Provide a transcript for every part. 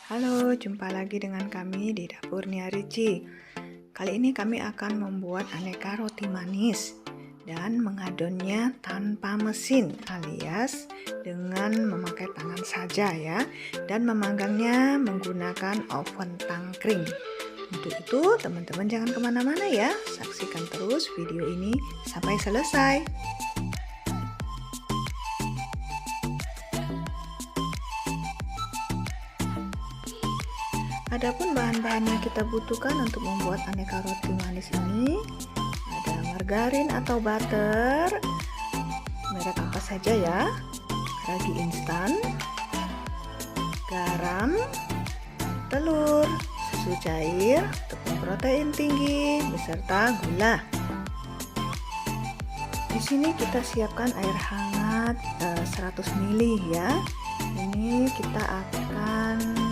Halo, jumpa lagi dengan kami di Dapur Nia Ricci. Kali ini kami akan membuat aneka roti manis dan mengadonnya tanpa mesin alias dengan memakai tangan saja ya, dan memanggangnya menggunakan oven tangkring. Untuk itu teman-teman jangan kemana-mana ya, saksikan terus video ini sampai selesai. Adapun bahan-bahan yang kita butuhkan untuk membuat aneka roti manis ini ada margarin atau butter, merek apa saja ya, ragi instan, garam, telur, susu cair, tepung protein tinggi, beserta gula. Di sini kita siapkan air hangat 100 ml ya. Ini kita akan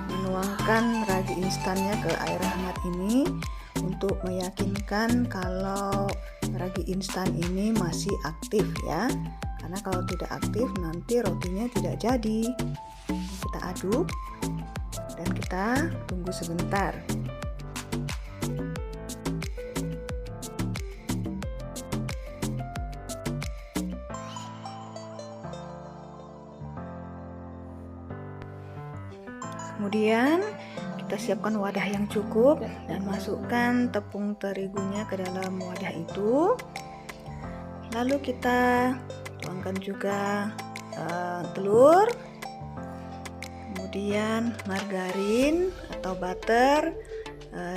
menuangkan ragi instannya ke air hangat ini untuk meyakinkan kalau ragi instan ini masih aktif ya, karena kalau tidak aktif nanti rotinya tidak jadi. Kita aduk dan kita tunggu sebentar. Kemudian kita siapkan wadah yang cukup dan masukkan tepung terigunya ke dalam wadah itu. Lalu kita tuangkan juga telur, kemudian margarin atau butter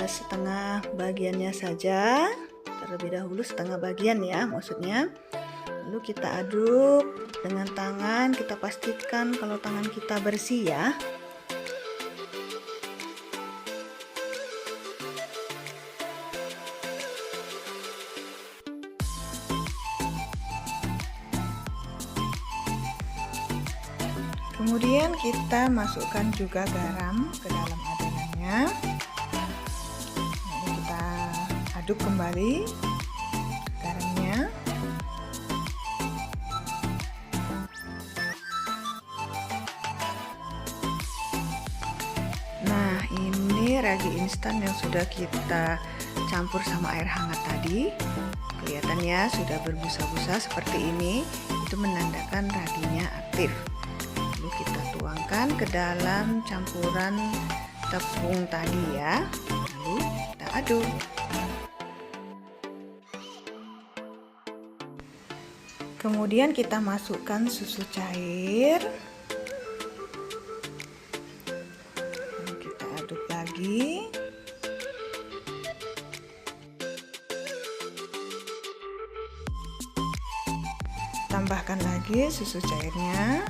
setengah bagiannya saja, terlebih dahulu setengah bagian ya maksudnya. Lalu kita aduk dengan tangan, kita pastikan kalau tangan kita bersih ya. Kemudian kita masukkan juga garam ke dalam adonannya. Lalu kita aduk kembali garamnya. Nah, ini ragi instan yang sudah kita campur sama air hangat tadi. Kelihatannya sudah berbusa-busa seperti ini. Itu menandakan raginya aktif. Lalu kita tuangkan ke dalam campuran tepung tadi ya, lalu kita aduk. Kemudian kita masukkan susu cair, lalu kita aduk lagi. Tambahkan lagi susu cairnya.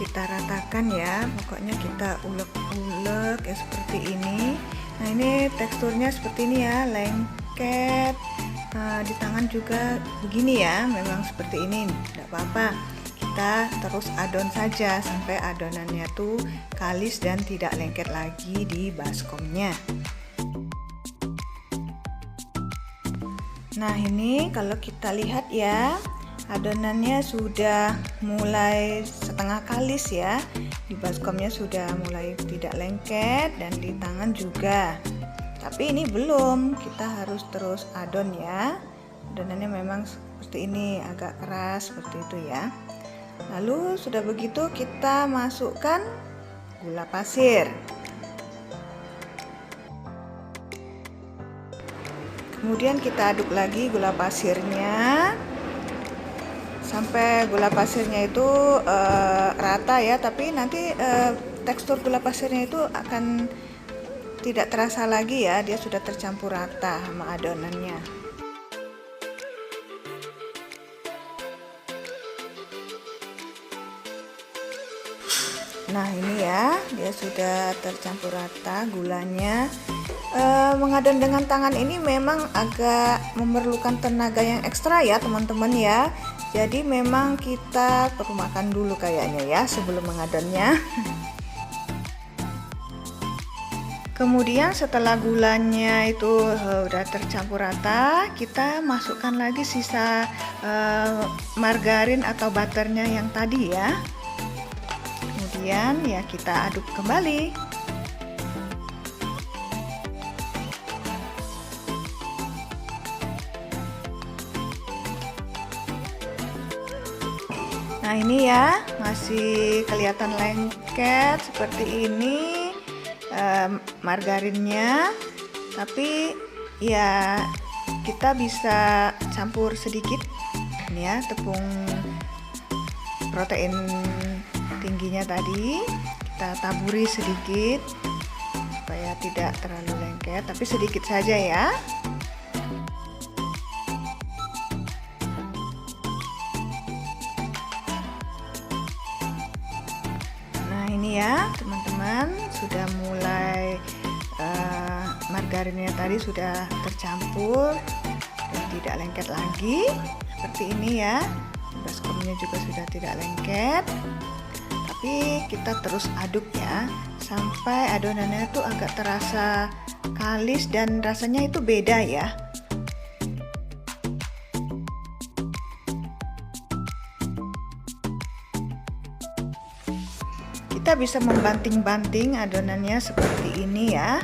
Kita ratakan ya, pokoknya kita ulek-ulek ya seperti ini. Nah, ini teksturnya seperti ini ya, lengket. Di tangan juga begini ya, memang seperti ini, tidak apa-apa. Kita terus adon saja sampai adonannya tuh kalis dan tidak lengket lagi di baskomnya. Nah, ini kalau kita lihat ya, adonannya sudah mulai setengah kalis ya, di baskomnya sudah mulai tidak lengket dan di tangan juga. Tapi ini belum, kita harus terus adon ya. Adonannya memang seperti ini, agak keras seperti itu ya. Lalu sudah begitu kita masukkan gula pasir. Kemudian kita aduk lagi gula pasirnya sampai gula pasirnya itu rata ya, tapi nanti tekstur gula pasirnya itu akan tidak terasa lagi ya, dia sudah tercampur rata sama adonannya. Nah, ini ya, dia sudah tercampur rata gulanya Mengadon dengan tangan ini memang agak memerlukan tenaga yang ekstra ya teman-teman ya. Jadi memang kita perlu makan dulu kayaknya ya sebelum mengadonnya. Kemudian setelah gulanya itu udah tercampur rata, kita masukkan lagi sisa margarin atau butternya yang tadi ya. Kemudian ya kita aduk kembali. Nah ini ya masih kelihatan lengket seperti ini margarinnya, tapi ya kita bisa campur sedikit ini ya tepung protein tingginya tadi, kita taburi sedikit supaya tidak terlalu lengket, tapi sedikit saja ya. Ini ya teman-teman sudah mulai margarinnya tadi sudah tercampur dan tidak lengket lagi seperti ini ya. Baskomnya juga sudah tidak lengket, tapi kita terus aduk ya sampai adonannya itu agak terasa kalis dan rasanya itu beda ya. Kita bisa membanting-banting adonannya seperti ini ya.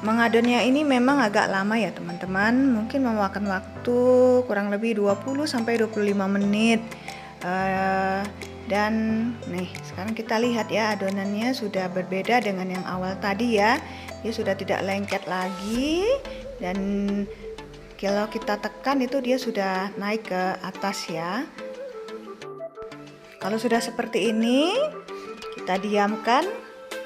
Mengadonnya ini memang agak lama ya teman-teman, mungkin memakan waktu kurang lebih 20 sampai 25 menit. Dan nih sekarang kita lihat ya adonannya sudah berbeda dengan yang awal tadi ya. Dia sudah tidak lengket lagi dan kalau kita tekan itu dia sudah naik ke atas ya. Kalau sudah seperti ini kita diamkan,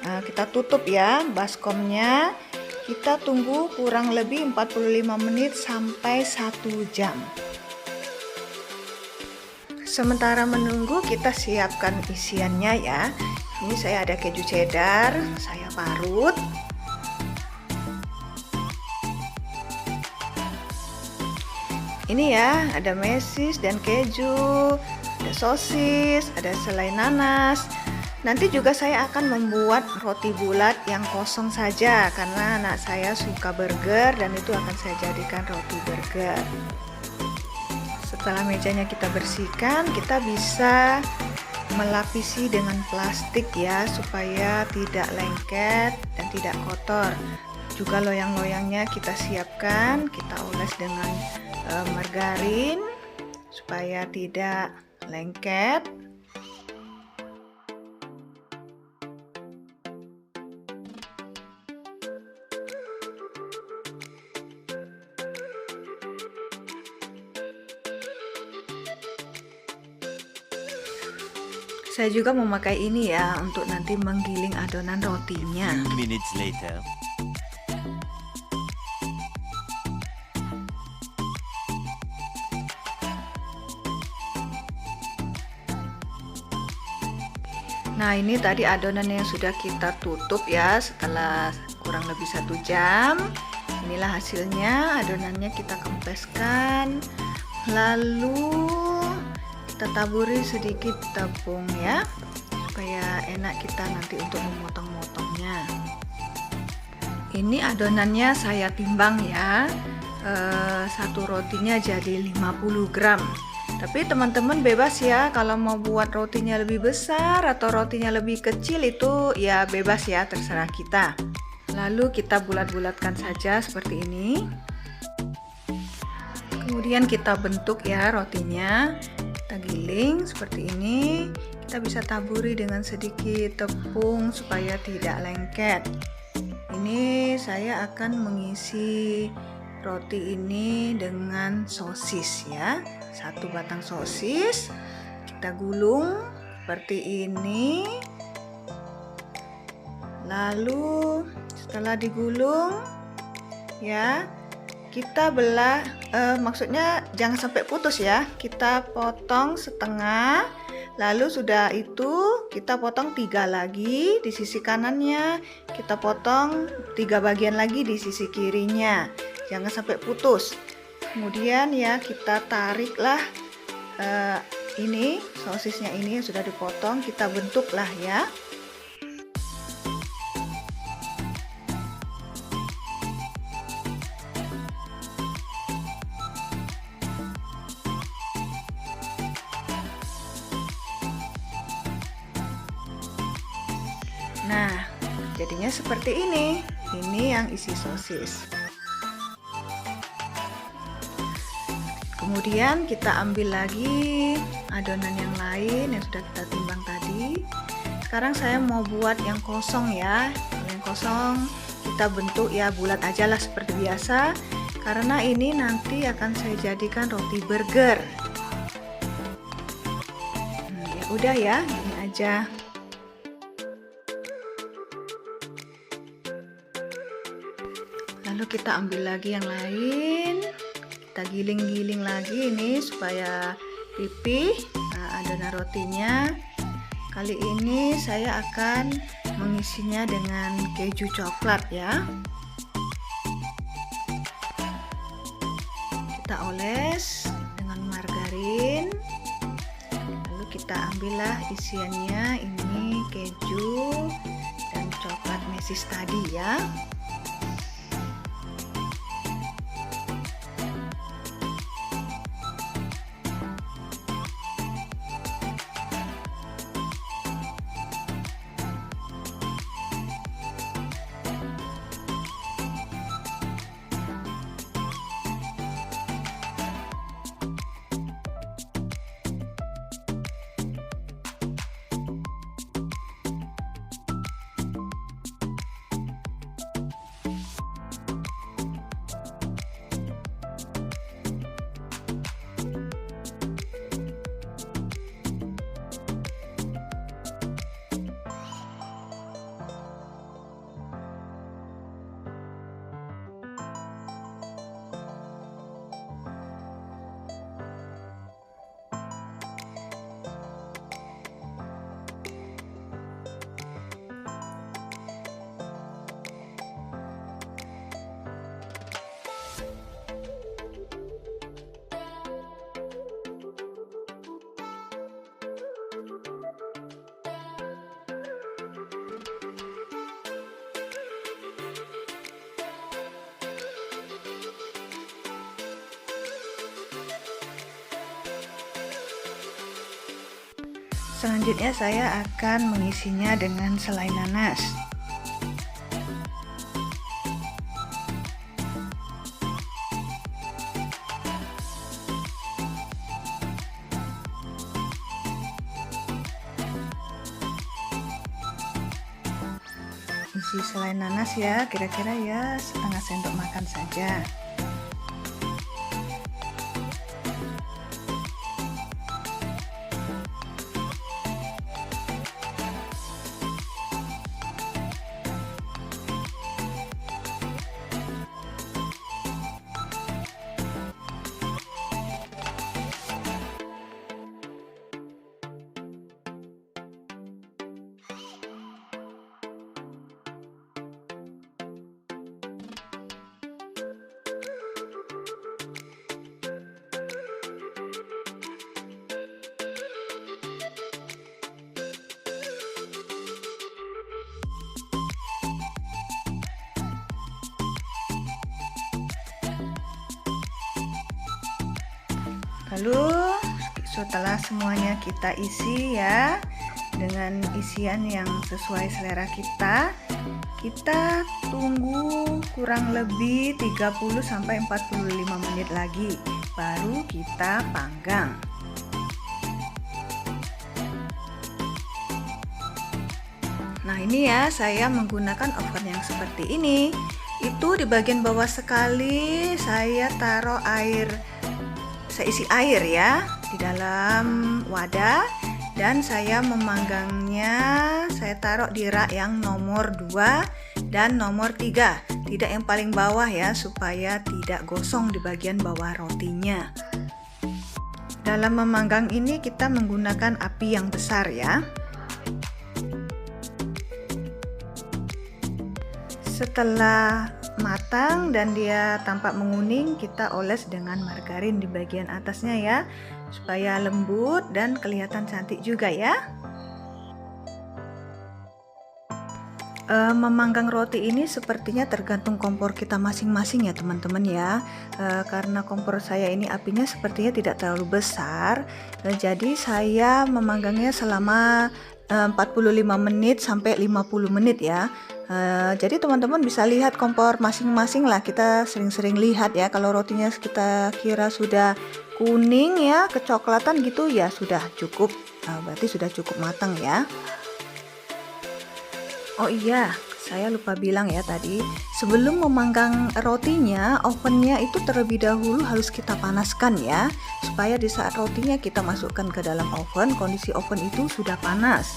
kita tutup ya baskomnya. Kita tunggu kurang lebih 45 menit sampai 1 jam. Sementara menunggu kita siapkan isiannya ya. Ini saya ada keju cheddar, saya parut. Ini ya, ada mesis dan keju, ada sosis, ada selai nanas. Nanti juga saya akan membuat roti bulat yang kosong saja karena anak saya suka burger dan itu akan saya jadikan roti burger. Setelah mejanya kita bersihkan, kita bisa melapisi dengan plastik ya supaya tidak lengket dan tidak kotor. Juga loyang-loyangnya kita siapkan, kita oles dengan margarin supaya tidak lengket. Saya juga memakai ini ya untuk nanti menggiling adonan rotinya. 2 minutes later. Nah ini tadi adonan yang sudah kita tutup ya setelah kurang lebih 1 jam. Inilah hasilnya, adonannya kita kempeskan, lalu kita taburi sedikit tepung ya supaya enak kita nanti untuk memotong-motongnya. Ini adonannya saya timbang ya, satu rotinya jadi 50 gram. Tapi teman-teman bebas ya, kalau mau buat rotinya lebih besar atau rotinya lebih kecil itu ya bebas ya, terserah kita. Lalu kita bulat-bulatkan saja seperti ini. Kemudian kita bentuk ya rotinya, kita giling seperti ini. Kita bisa taburi dengan sedikit tepung supaya tidak lengket. Ini saya akan mengisi roti ini dengan sosis ya. 1 batang sosis kita gulung seperti ini. Lalu setelah digulung ya, kita belah, maksudnya jangan sampai putus ya. Kita potong setengah, lalu sudah itu kita potong 3 lagi di sisi kanannya, kita potong 3 bagian lagi di sisi kirinya, jangan sampai putus. Kemudian ya kita tariklah ini sosisnya ini yang sudah dipotong, kita bentuklah ya. Nah, jadinya seperti ini. Ini yang isi sosis. Kemudian kita ambil lagi adonan yang lain yang sudah kita timbang tadi. Sekarang saya mau buat yang kosong ya. Yang kosong kita bentuk ya bulat aja lah seperti biasa. Karena ini nanti akan saya jadikan roti burger. Ya udah ya, ini aja. Lalu kita ambil lagi yang lain. Kita giling-giling lagi ini supaya pipih. Nah, adonan rotinya kali ini saya akan mengisinya dengan keju coklat ya. Kita oles dengan margarin, lalu kita ambillah isiannya ini keju dan coklat mesis tadi ya. Selanjutnya saya akan mengisinya dengan selai nanas. Isi selai nanas ya, kira-kira ya setengah sendok makan saja. Lalu setelah semuanya kita isi ya dengan isian yang sesuai selera kita, kita tunggu kurang lebih 30-45 menit lagi baru kita panggang. Nah ini ya, saya menggunakan oven yang seperti ini. Itu di bagian bawah sekali saya taruh air, saya isi air ya di dalam wadah, dan saya memanggangnya, saya taruh di rak yang nomor 2 dan nomor 3. tidak yang paling bawah ya, supaya tidak gosong di bagian bawah rotinya. Dalam memanggang ini kita menggunakan api yang besar ya. Setelah matang dan dia tampak menguning, kita oles dengan margarin di bagian atasnya ya, supaya lembut dan kelihatan cantik juga ya. Memanggang roti ini sepertinya tergantung kompor kita masing-masing ya teman-teman ya. Karena kompor saya ini apinya sepertinya tidak terlalu besar, jadi saya memanggangnya selama 45 menit sampai 50 menit ya. Jadi teman-teman bisa lihat kompor masing-masing lah. Kita sering-sering lihat ya, kalau rotinya kita kira sudah kuning ya, kecoklatan gitu ya, sudah cukup, berarti sudah cukup matang ya. Oh iya, saya lupa bilang ya tadi, sebelum memanggang rotinya, ovennya itu terlebih dahulu harus kita panaskan ya, supaya di saat rotinya kita masukkan ke dalam oven, kondisi oven itu sudah panas.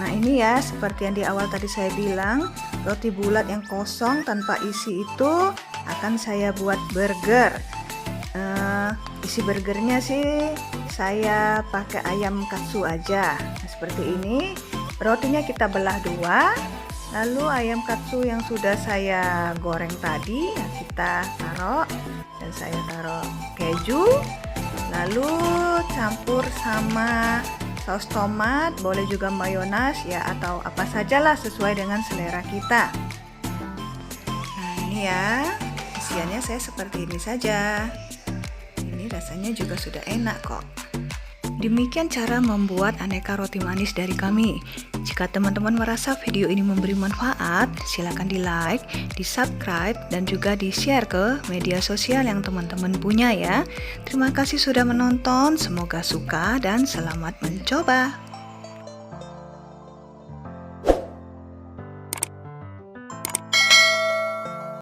Nah ini ya, seperti yang di awal tadi saya bilang, roti bulat yang kosong tanpa isi itu akan saya buat burger. Isi burgernya sih saya pakai ayam katsu aja. Nah, seperti ini. Rotinya kita belah dua, lalu ayam katsu yang sudah saya goreng tadi kita taruh, dan saya taruh keju, lalu campur sama saus tomat, boleh juga mayones ya, atau apa sajalah sesuai dengan selera kita. Nah ini ya, isiannya saya seperti ini saja. Ini rasanya juga sudah enak kok. Demikian cara membuat aneka roti manis dari kami. Jika teman-teman merasa video ini memberi manfaat, silakan di like, di subscribe, dan juga di share ke media sosial yang teman-teman punya ya. Terima kasih sudah menonton, semoga suka dan selamat mencoba.